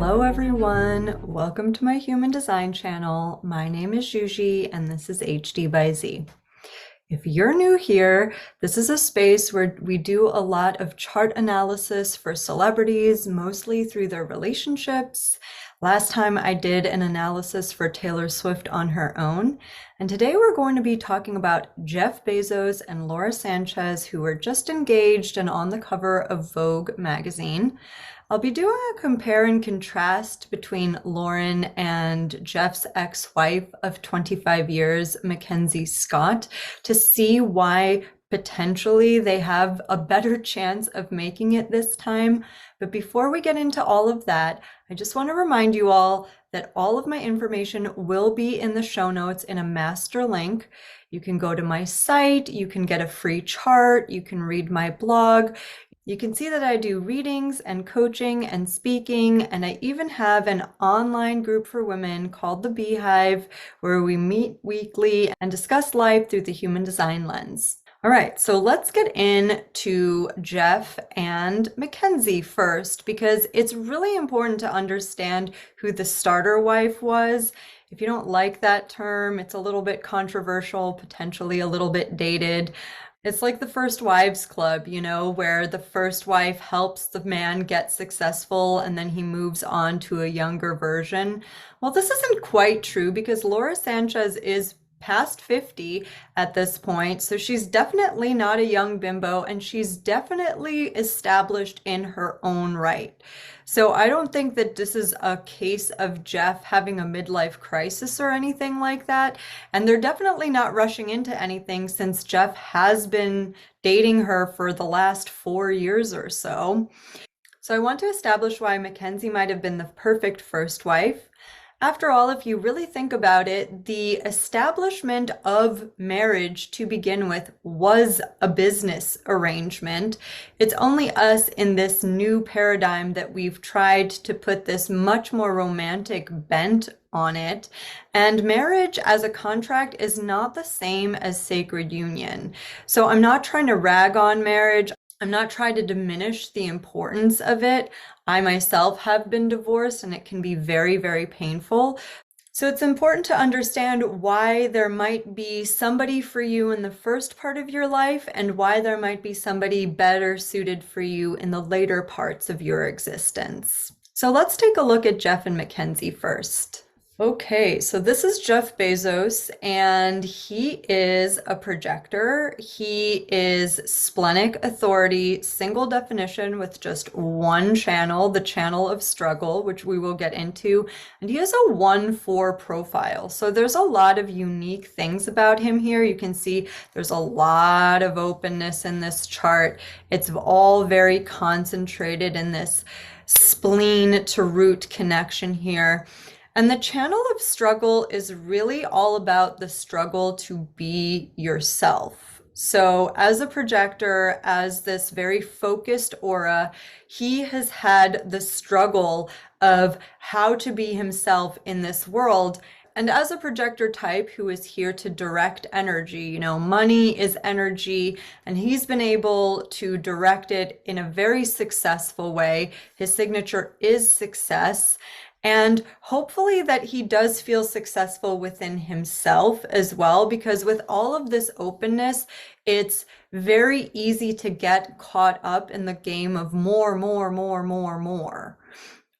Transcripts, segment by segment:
Hello everyone, welcome to my human design channel. My name is Juji and this is HD by Z. If you're new here, this is a space where we do a lot of chart analysis for celebrities, mostly through their relationships. Last time I did an analysis for Taylor Swift on her own, and today we're going to be talking about Jeff Bezos and Lauren Sanchez, who were just engaged and on the cover of Vogue magazine. I'll be doing a compare and contrast between Lauren and Jeff's ex-wife of 25 years, Mackenzie Scott, to see why potentially they have a better chance of making it this time. But before we get into all of that, I just want to remind you all that all of my information will be in the show notes in a master link. You can go to my site, you can get a free chart, you can read my blog. You can see that I do readings and coaching and speaking, and I even have an online group for women called The Beehive, where we meet weekly and discuss life through the human design lens. All right, so let's get into Jeff and Mackenzie first, because it's really important to understand who the starter wife was. If you don't like that term, it's a little bit controversial, potentially a little bit dated. It's like the First Wives Club, you know, where the first wife helps the man get successful and then he moves on to a younger version. Well, this isn't quite true because Lauren Sanchez is past 50 at this point, so she's definitely not a young bimbo and she's definitely established in her own right. So I don't think that this is a case of Jeff having a midlife crisis or anything like that. And they're definitely not rushing into anything since Jeff has been dating her for the last 4 years or so. So I want to establish why Mackenzie might have been the perfect first wife. After all, if you really think about it, the establishment of marriage to begin with was a business arrangement. It's only us in this new paradigm that we've tried to put this much more romantic bent on it. And marriage as a contract is not the same as sacred union. So I'm not trying to rag on marriage. I'm not trying to diminish the importance of it. I myself have been divorced and it can be very, very painful. So it's important to understand why there might be somebody for you in the first part of your life and why there might be somebody better suited for you in the later parts of your existence. So let's take a look at Jeff and Mackenzie first. Okay, so this is Jeff Bezos, and he is a projector. He is splenic authority, single definition with just one channel, the channel of struggle, which we will get into. And he has a 1-4 profile. So there's a lot of unique things about him here. You can see there's a lot of openness in this chart. It's all very concentrated in this spleen to root connection here. And the channel of struggle is really all about the struggle to be yourself. So as a projector, as this very focused aura, he has had the struggle of how to be himself in this world. And as a projector type who is here to direct energy, you know, money is energy, and he's been able to direct it in a very successful way. His signature is success. And hopefully that he does feel successful within himself as well, because with all of this openness, it's very easy to get caught up in the game of more,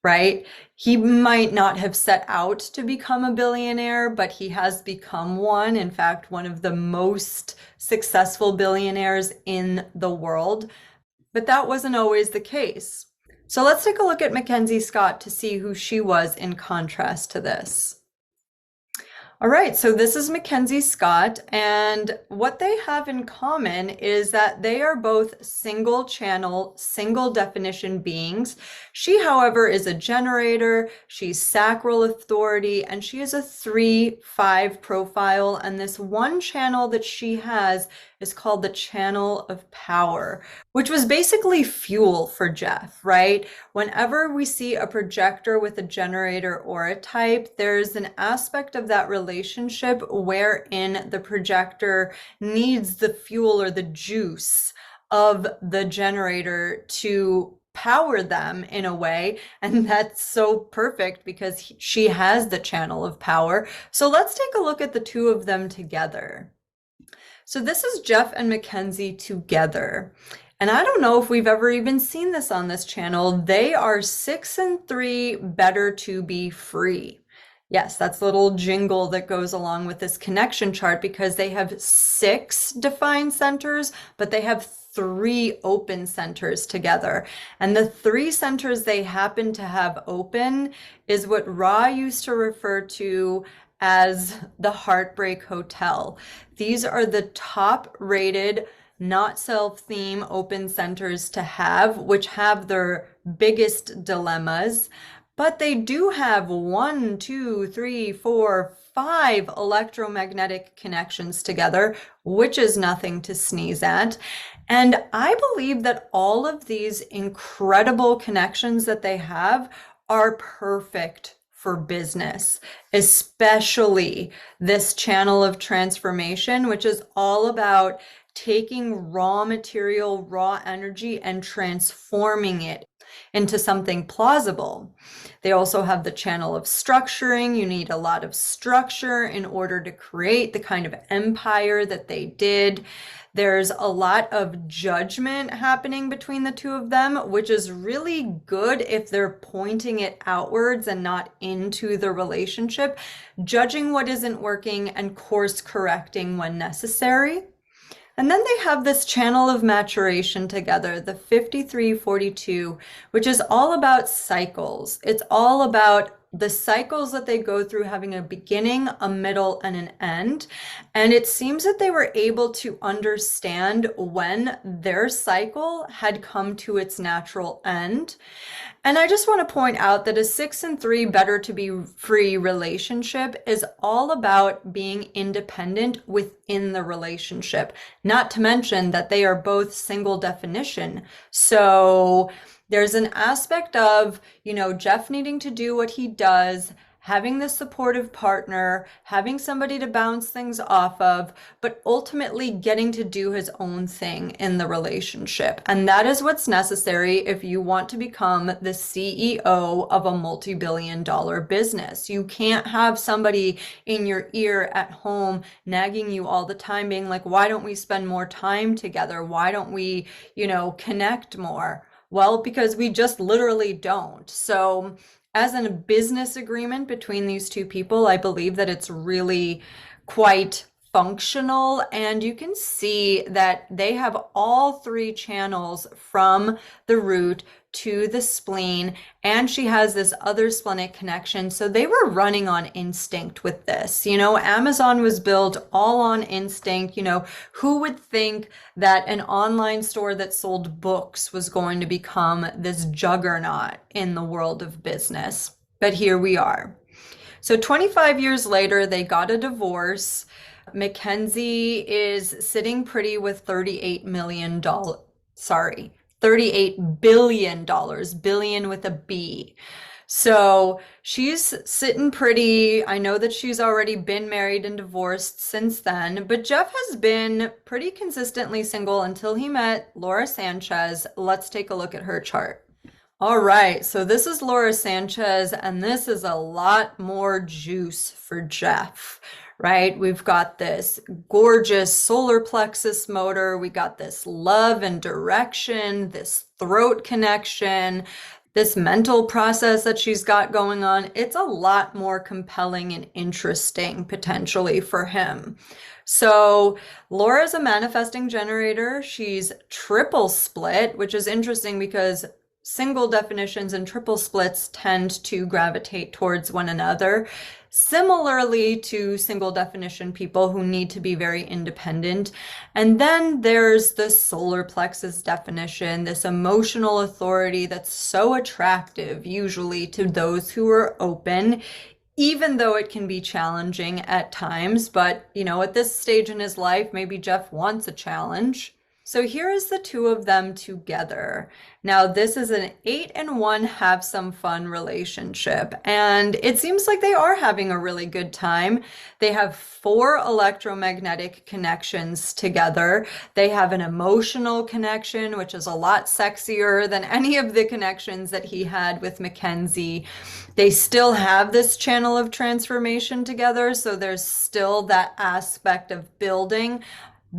right? He might not have set out to become a billionaire, but he has become one. In fact, one of the most successful billionaires in the world. But that wasn't always the case. So let's take a look at Mackenzie Scott to see who she was in contrast to this. All right, so this is Mackenzie Scott, and what they have in common is that they are both single channel, single definition beings. She, however, is a generator, she's sacral authority, and she is a 3-5 profile, and this one channel that she has is called the channel of power, which was basically fuel for Jeff, right? Whenever we see a projector with a generator or a type, there's an aspect of that relationship wherein the projector needs the fuel or the juice of the generator to power them in a way. And that's so perfect because she has the channel of power. So let's take a look at the two of them together. So this is Jeff and Mackenzie together. And I don't know if we've ever even seen this on this channel. They are 6 and 3, better to be free. Yes, that's the little jingle that goes along with this connection chart because they have 6 defined centers, but they have 3 open centers together. And the 3 centers they happen to have open is what Ra used to refer to as the Heartbreak Hotel. These are the top rated, not self-theme open centers to have, which have their biggest dilemmas. But they do have 1, 2, 3, 4, 5 electromagnetic connections together, which is nothing to sneeze at. And I believe that all of these incredible connections that they have are perfect for business, especially this channel of transformation, which is all about taking raw material, raw energy, and transforming it into something plausible. They also have the channel of structuring. You need a lot of structure in order to create the kind of empire that they did. There's a lot of judgment happening between the two of them, which is really good if they're pointing it outwards and not into the relationship, judging what isn't working and course correcting when necessary. And then they have this channel of maturation together, the 5342, which is all about cycles. It's all about the cycles that they go through having a beginning, a middle, and an end. And it seems that they were able to understand when their cycle had come to its natural end. And I just want to point out that a 6 and 3 better to be free relationship is all about being independent within the relationship, not to mention that they are both single definition. So there's an aspect of, Jeff needing to do what he does, having the supportive partner, having somebody to bounce things off of, but ultimately getting to do his own thing in the relationship. And that is what's necessary if you want to become the CEO of a multi-billion-dollar business. You can't have somebody in your ear at home nagging you all the time, being like, why don't we spend more time together? Why don't we, connect more? Well, because we just literally don't. So as in a business agreement between these two people, I believe that it's really quite functional, and you can see that they have all 3 channels from the root to the spleen, and she has this other splenic connection. So they were running on instinct with this. Amazon was built all on instinct. Who would think that an online store that sold books was going to become this juggernaut in the world of business? But here we are. So 25 years later, they got a divorce. Mackenzie is sitting pretty with $38 billion, billion with a B. So she's sitting pretty. I know that she's already been married and divorced since then, but Jeff has been pretty consistently single until he met Lauren Sanchez. Let's take a look at her chart. All right, so this is Lauren Sanchez, and this is a lot more juice for Jeff, right? We've got this gorgeous solar plexus motor. We got this love and direction, this throat connection, this mental process that she's got going on. It's a lot more compelling and interesting potentially for him. So Laura's a manifesting generator. She's triple split, which is interesting because single definitions and triple splits tend to gravitate towards one another, similarly to single definition people who need to be very independent. And then there's the solar plexus definition, this emotional authority that's so attractive usually to those who are open, even though it can be challenging at times. But, at this stage in his life, maybe Jeff wants a challenge. So here is the two of them together. Now, this is an 8-1 have some fun relationship, and it seems like they are having a really good time. They have 4 electromagnetic connections together. They have an emotional connection, which is a lot sexier than any of the connections that he had with Mackenzie. They still have this channel of transformation together, so there's still that aspect of building.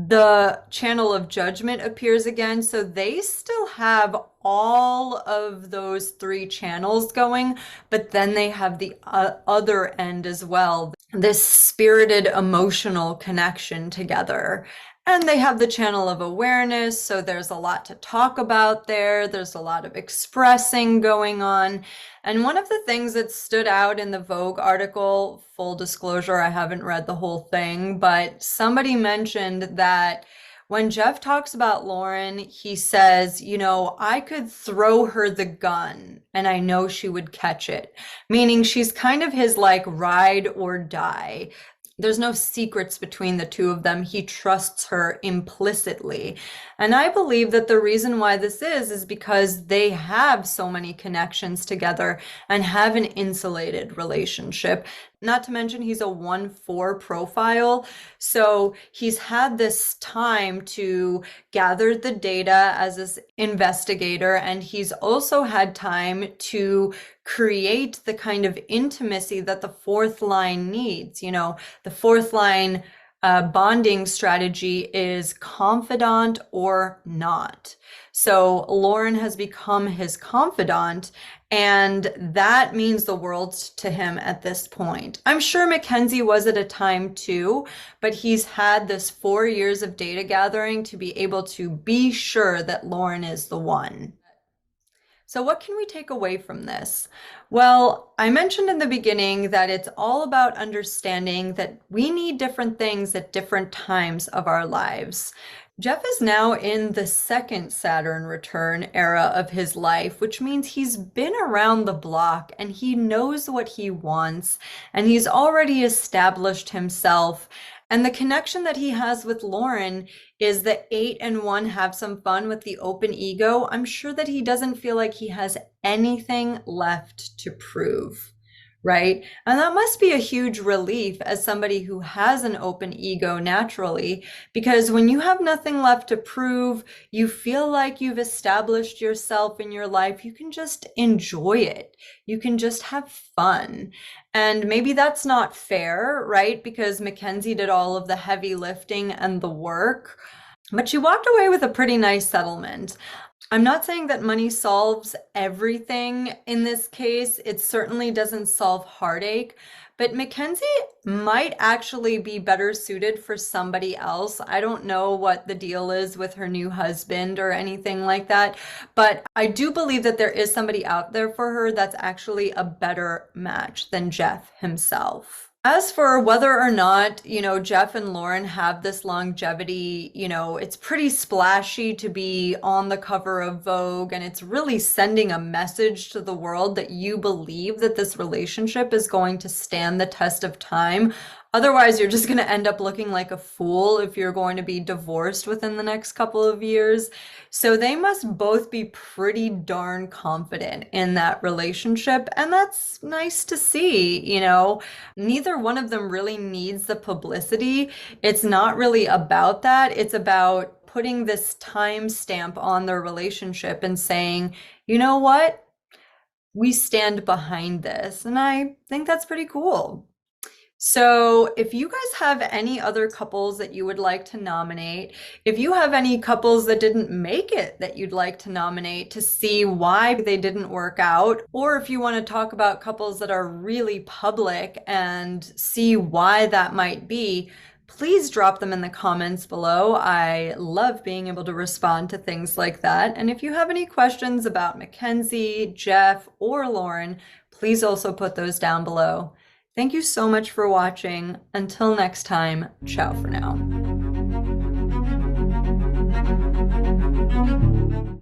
The channel of judgment appears again, so they still have all of those 3 channels going, but then they have the other end as well, this spirited emotional connection together. And they have the channel of awareness, so there's a lot to talk about there. There's a lot of expressing going on. And one of the things that stood out in the Vogue article, full disclosure, I haven't read the whole thing, but somebody mentioned that when Jeff talks about Lauren, he says, you know, I could throw her the gun and I know she would catch it. Meaning she's kind of his like ride or die. There's no secrets between the two of them. He trusts her implicitly. And I believe that the reason why this is because they have so many connections together and have an insulated relationship. Not to mention he's a 1-4 profile. So he's had this time to gather the data as this investigator, and he's also had time to create the kind of intimacy that the 4th line needs. You know, the 4th line bonding strategy is confidant or not. So Lauren has become his confidant, and that means the world to him at this point. I'm sure Mackenzie was at a time too, but he's had this 4 years of data gathering to be able to be sure that Lauren is the one. So what can we take away from this? Well, I mentioned in the beginning that it's all about understanding that we need different things at different times of our lives. Jeff is now in the 2nd Saturn return era of his life, which means he's been around the block and he knows what he wants, and he's already established himself. And the connection that he has with Lauren is the 8-1 have some fun with the open ego. I'm sure that he doesn't feel like he has anything left to prove, right? And that must be a huge relief as somebody who has an open ego naturally, because when you have nothing left to prove, you feel like you've established yourself in your life. You can just enjoy it. You can just have fun. And maybe that's not fair, right? Because Mackenzie did all of the heavy lifting and the work, but she walked away with a pretty nice settlement. I'm not saying that money solves everything in this case. It certainly doesn't solve heartache, but Mackenzie might actually be better suited for somebody else. I don't know what the deal is with her new husband or anything like that, but I do believe that there is somebody out there for her that's actually a better match than Jeff himself. As for whether or not, you know, Jeff and Lauren have this longevity, you know, it's pretty splashy to be on the cover of Vogue, and it's really sending a message to the world that you believe that this relationship is going to stand the test of time. Otherwise, you're just going to end up looking like a fool if you're going to be divorced within the next couple of years. So they must both be pretty darn confident in that relationship. And that's nice to see, you know. Neither one of them really needs the publicity. It's not really about that. It's about putting this time stamp on their relationship and saying, you know what? We stand behind this. And I think that's pretty cool. So if you guys have any other couples that you would like to nominate, if you have any couples that didn't make it that you'd like to nominate to see why they didn't work out, or if you want to talk about couples that are really public and see why that might be, please drop them in the comments below. I love being able to respond to things like that. And if you have any questions about Mackenzie, Jeff, or Lauren, please also put those down below. Thank you so much for watching. Until next time, ciao for now.